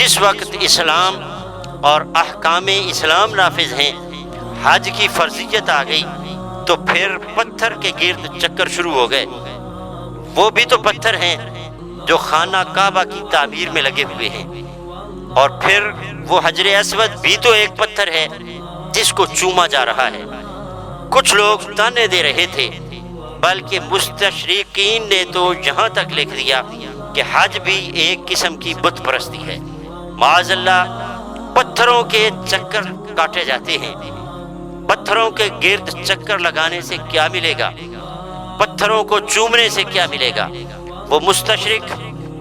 جس وقت اسلام اور احکام اسلام نافذ ہیں، حج کی فرضیت آ گئی، تو پھر پتھر کے گرد چکر شروع ہو گئے۔ وہ بھی تو پتھر ہیں جو خانہ کعبہ کی تعمیر میں لگے ہوئے ہیں، اور پھر وہ حجر اسود بھی تو ایک پتھر ہے جس کو چوما جا رہا ہے۔ کچھ لوگ تانے دے رہے تھے، بلکہ مستشرقین نے تو یہاں تک لکھ دیا کہ حج بھی ایک قسم کی بت پرستی ہے۔ معاذ اللہ، پتھروں کے چکر کاٹے جاتے ہیں۔ پتھروں کے گرد چکر لگانے سے کیا ملے گا؟ پتھروں کو چومنے سے کیا ملے گا؟ وہ مستشرق،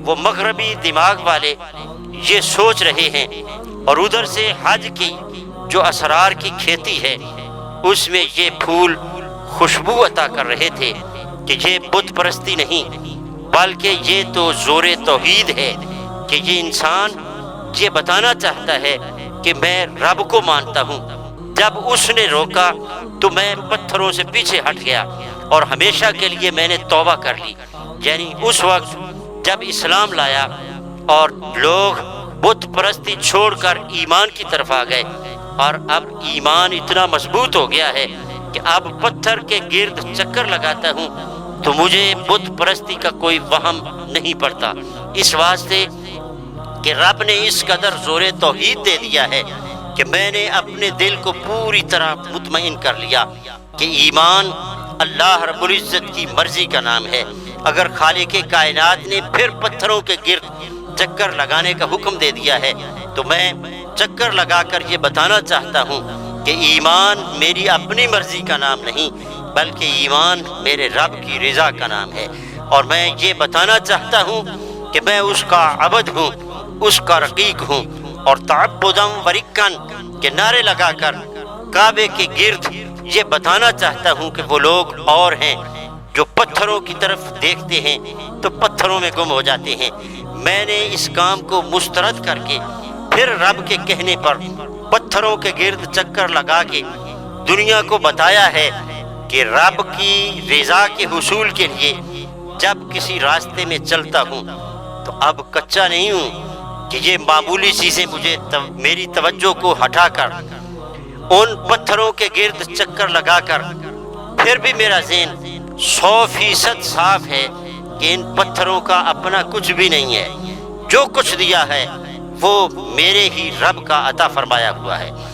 وہ مغربی دماغ والے یہ سوچ رہے ہیں، اور ادھر سے حج کی جو اسرار کی کھیتی ہے اس میں یہ پھول خوشبو عطا کر رہے تھے کہ یہ بت پرستی نہیں، بلکہ یہ تو زور توحید ہے کہ یہ انسان یہ بتانا چاہتا ہے کہ میں رب کو مانتا ہوں۔ جب اس نے روکا تو میں پتھروں سے پیچھے ہٹ گیا اور ہمیشہ کے لیے میں نے توبہ کر لی۔ یعنی اس وقت جب اسلام لایا اور لوگ بت پرستی چھوڑ کر ایمان کی طرف آ گئے، اور اب ایمان اتنا مضبوط ہو گیا ہے کہ اب پتھر کے گرد چکر لگاتا ہوں تو مجھے بت پرستی کا کوئی وہم نہیں پڑتا، اس واسطے کہ رب نے اس قدر زور توحید دے دیا ہے کہ میں نے اپنے دل کو پوری طرح مطمئن کر لیا کہ ایمان اللہ رب العزت کی مرضی کا نام ہے۔ اگر خالق کائنات نے پھر پتھروں کے گرد چکر لگانے کا حکم دے دیا ہے تو میں چکر لگا کر یہ بتانا چاہتا ہوں کہ ایمان میری اپنی مرضی کا نام نہیں، بلکہ ایمان میرے رب کی رضا کا نام ہے، اور میں یہ بتانا چاہتا ہوں کہ میں اس کا عبد ہوں، اس کا رقیق ہوں، اور تعبداً ورکن کے نعرے لگا کر کعبے کے گرد یہ بتانا چاہتا ہوں کہ وہ لوگ اور ہیں جو پتھروں کی طرف دیکھتے ہیں تو پتھروں میں گم ہو جاتے ہیں۔ میں نے اس کام کو مسترد کر کے پھر رب کے کہنے پر پتھروں کے گرد چکر لگا کے دنیا کو بتایا ہے کہ رب کی رضا کے حصول کے لیے جب کسی راستے میں چلتا ہوں تو اب کچا نہیں ہوں کہ یہ معمولی چیزیں مجھے میری توجہ کو ہٹا کر ان پتھروں کے گرد چکر لگا کر پھر بھی میرا ذہن 100% صاف ہے کہ ان پتھروں کا اپنا کچھ بھی نہیں ہے، جو کچھ دیا ہے وہ میرے ہی رب کا عطا فرمایا ہوا ہے۔